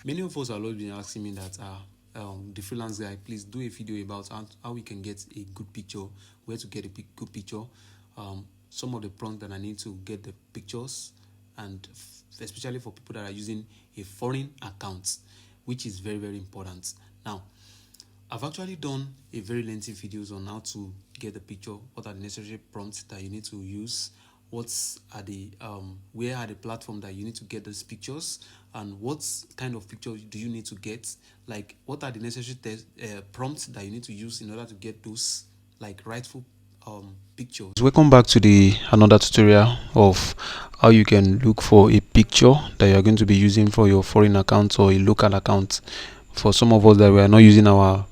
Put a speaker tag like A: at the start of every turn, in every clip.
A: Many of us have always been asking me that the freelance guy, please do a video about how we can get a good picture, where to get a good picture, some of the prompts that I need to get the pictures, and especially for people that are using a foreign account, which is very, very important. Now, I've actually done a very lengthy videos on how to get the picture, what are the necessary prompts that you need to use, where are the platform that you need to get those pictures, and what kind of picture do you need to get, like what are the necessary prompts that you need to use in order to get those like rightful pictures. Welcome back to the another tutorial of how you can look for a picture that you are going to be using for your foreign account or a local account. For some of us that we are not using our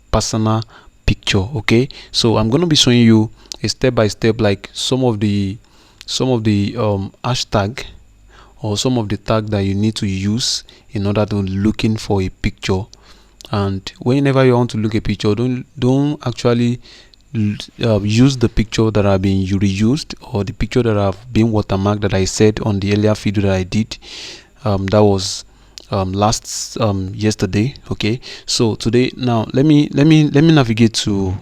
A: personal picture, okay, so I'm going to be showing you a step by step, like some of the hashtag or some of the tag that you need to use in order to looking for a picture. And whenever you want to look a picture, don't actually use the picture that have been reused or the picture that have been watermarked that I said on the earlier video that I did. That was yesterday. Okay, so today, now let me navigate to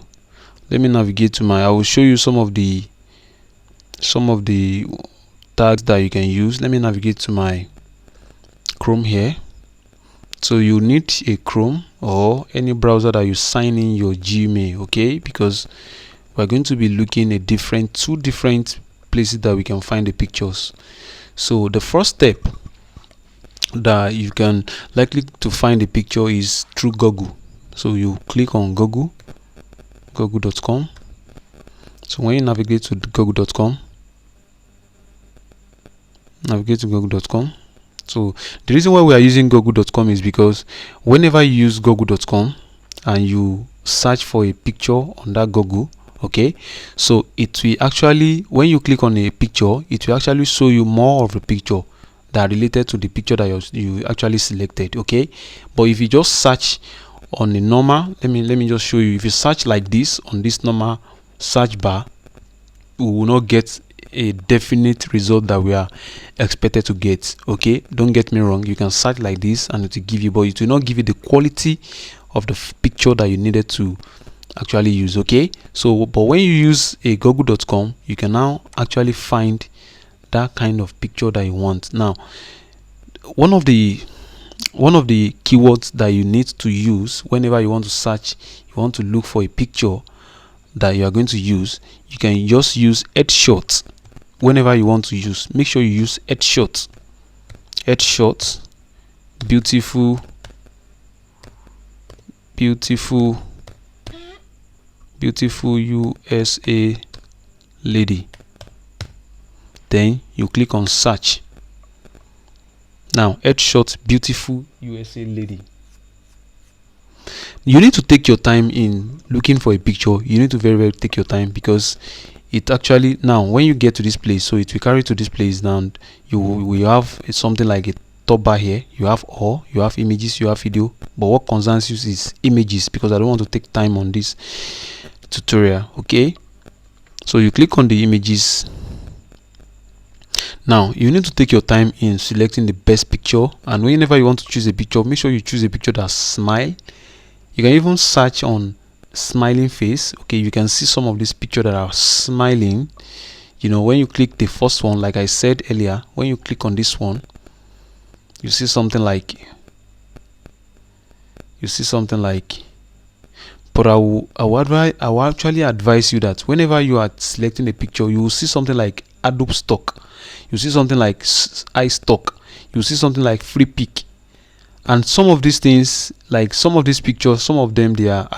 A: my, I will show you some of the tags that you can use. Let me navigate to my Chrome here. So you need a Chrome or any browser that you sign in your Gmail, okay, because we're going to be looking at two different places that we can find the pictures. So the first step that you can likely to find the picture is through Google. So you click on google.com. So when you navigate to google.com, so the reason why we are using google.com is because whenever you use google.com and you search for a picture on that Google, okay, so it will actually, when you click on a picture, it will actually show you more of the picture that are related to the picture that you actually selected, okay. But if you just search on a normal, let me just show you. If you search like this on this normal search bar, we will not get a definite result that we are expected to get, okay. Don't get me wrong, you can search like this and it will give you, but it will not give you the quality of the picture that you needed to actually use, okay. So but when you use a google.com, you can now actually find that kind of picture that you want. Now, one of the keywords that you need to use whenever you want to search, you want to look for a picture that you are going to use, you can just use headshot. Whenever you want to use, make sure you use headshot, beautiful USA lady, then you click on search. Now headshot beautiful USA lady. You need to take your time in looking for a picture. You need to very take your time, because it actually, now when you get to this place, so it will carry to this place. Now you will have something like a top bar here. You have you have images, you have video, but what concerns you is images, because I don't want to take time on this tutorial, okay. So you click on the images. Now you need to take your time in selecting the best picture, and whenever you want to choose a picture, make sure you choose a picture that smile. You can even search on smiling face, okay. You can see some of these pictures that are smiling. You know, when you click the first one, like I said earlier, when you click on this one, you see something like but I will actually advise you that whenever you are selecting a picture, you will see something like Adobe stock, you see something like iStock, you see something like free pick. And some of these things, like some of these pictures, some of them they are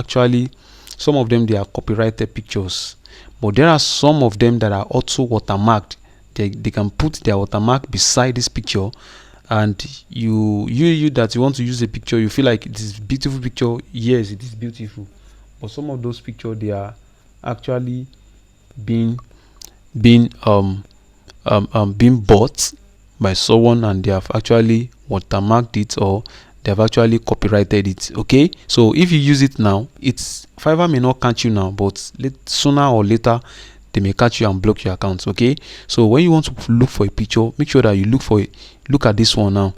A: copyrighted pictures, but there are some of them that are also watermarked. They can put their watermark beside this picture, and you that you want to use a picture, you feel like it is beautiful picture. Yes, it is beautiful, but some of those pictures, they are actually being bought by someone, and they have actually watermarked it, or they have actually copyrighted it, okay. So if you use it now, it's Fiverr may not catch you now, but sooner or later they may catch you and block your account, okay. So when you want to look for a picture, make sure that you look at this one now,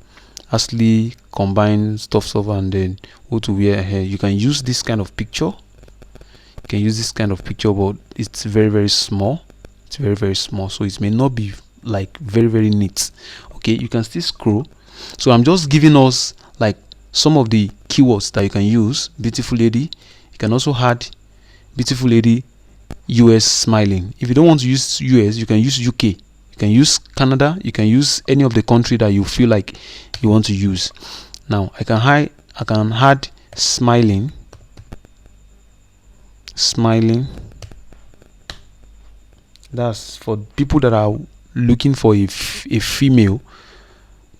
A: Astley combine stuff and then what to wear here. You can use this kind of picture. You can use this kind of picture, but it's very small. It's very small, so it may not be like very neat. Okay, you can still scroll. So I'm just giving us like some of the keywords that you can use. Beautiful lady. You can also add beautiful lady US smiling. If you don't want to use US, you can use UK, you can use Canada, you can use any of the country that you feel like you want to use. Now I can add smiling. That's for people that are looking for a female.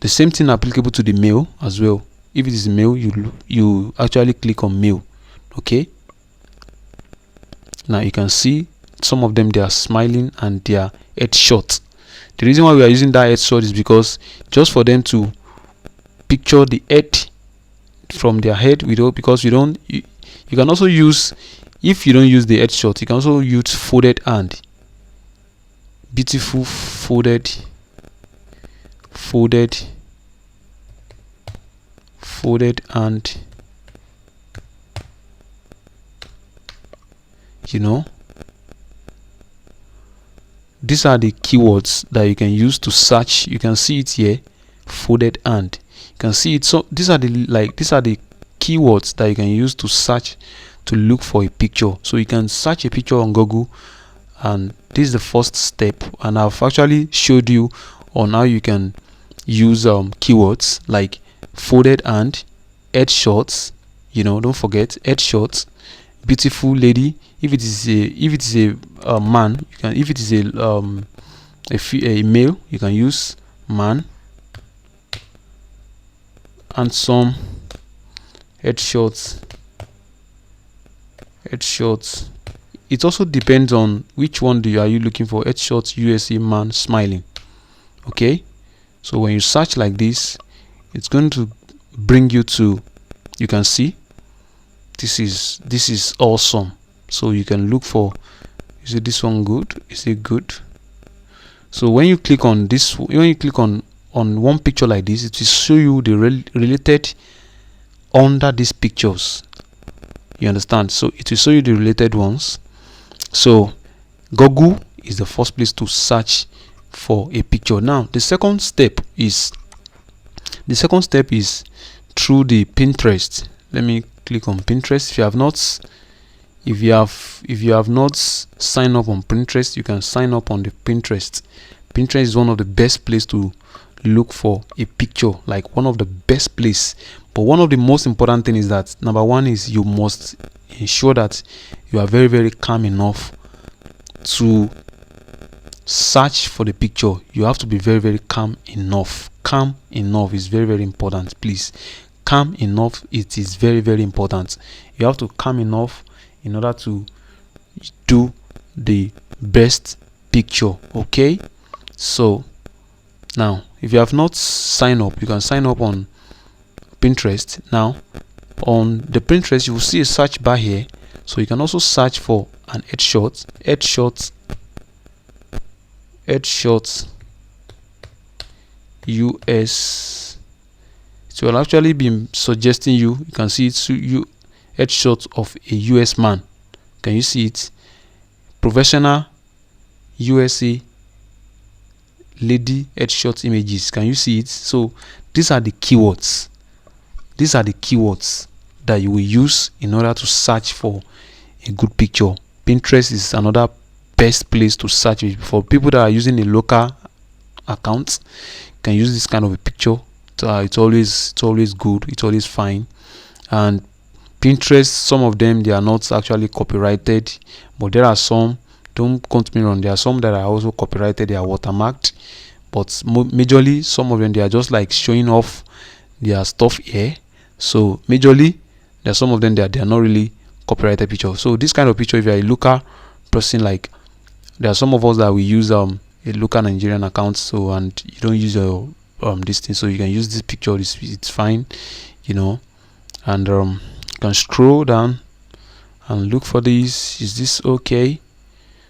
A: The same thing applicable to the male as well. If it is male, you actually click on male. Okay, now you can see some of them, they are smiling and they are headshot. The reason why we are using that headshot is because just for them to picture the head from their head, because you can also use, if you don't use the headshot, you can also use folded hand. Beautiful folded hand, these are the keywords that you can use to search. You can see it here, folded hand. You can see it. So these are the keywords that you can use to search, to look for a picture. So you can search a picture on Google, and this is the first step. And I've actually showed you on how you can use keywords like folded hand, headshots. Don't forget headshots, beautiful lady. If it is a man, you can. If it is a male, you can use man. Handsome, headshots. It also depends on which one are you looking for. Headshots, USA, man, smiling. Okay, so when you search like this, it's going to bring you to, you can see this is awesome. So you can look for, is it this one good? Is it good? So when you click on this, when you click on one picture like this, it will show you the related under these pictures. You understand? So it will show you the related ones. So Google is the first place to search for a picture. Now the second step is through the Pinterest. Let me click on Pinterest. If you have not signed up on Pinterest, you can sign up on the Pinterest. Pinterest is one of the best places to look for a picture, like one of the best place. But one of the most important thing is that number one is you must ensure that you are very calm enough to search for the picture. You have to be very calm enough. Calm enough is very important. Please, calm enough, it is very important. You have to calm enough in order to do the best picture. Okay, so now if you have not signed up, you can sign up on Pinterest. Now on the Pinterest, you will see a search bar here, so you can also search for an headshot US. It will actually be suggesting you can see it's you headshot of a US man. Can you see it? Professional USA lady headshot images. Can you see it? So these are the keywords. These are the keywords that you will use in order to search for a good picture. Pinterest is another best place to search for people that are using a local account. Can use this kind of a picture. It's always good. It's always fine. And Pinterest, some of them, they are not actually copyrighted, but there are some, don't quote me wrong, there are some that are also copyrighted, they are watermarked, but majorly some of them, they are just like showing off their stuff here. So majorly there are some of them that they are not really copyrighted picture. So this kind of picture, if you are a local person, like there are some of us that we use a local Nigerian account, so and you don't use your this thing, so you can use this picture. It's fine, and you can scroll down and look for this. Is this okay?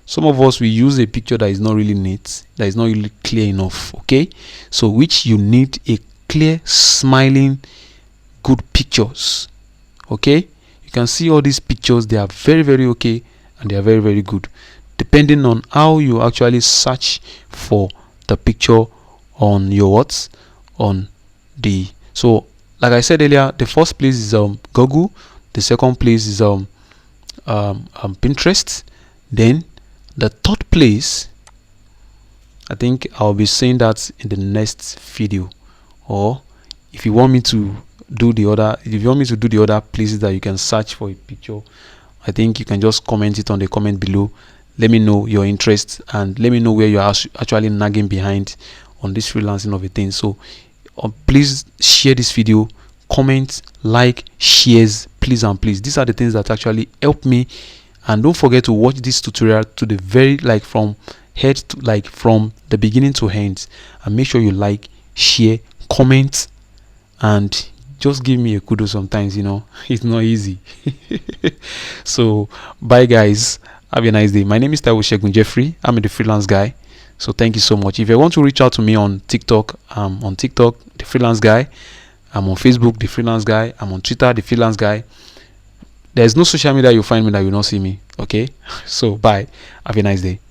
A: Some of us, we use a picture that is not really neat, that is not really clear enough. Okay, so which you need a clear, smiling, good pictures. Okay, you can see all these pictures. They are very, very okay, and they are very, very good, depending on how you actually search for the picture on your what, on the. So like I said earlier, the first place is Google, the second place is Pinterest, then the third place, I think I'll be saying that in the next video. Or if you want me to do the other, if you want me to do the other places that you can search for a picture, I think you can just comment it on the comment below. Let me know your interest, and let me know where you are actually nagging behind on this freelancing of a thing. So please share this video, comment, like, shares, please and please. These are the things that actually help me. And don't forget to watch this tutorial to the very, like, from head to, like, from the beginning to end, and make sure you like, share, comment, and just give me a kudos. Sometimes, you know, it's not easy. So bye guys, have a nice day. My name is Taiwo Shegun Jeffrey. I'm the freelance guy. So thank you so much. If you want to reach out to me on TikTok, on TikTok, the freelance guy. I'm on Facebook, the freelance guy. I'm on Twitter, the freelance guy. There's no social media you'll find me that you will not see me. Okay, so bye, have a nice day.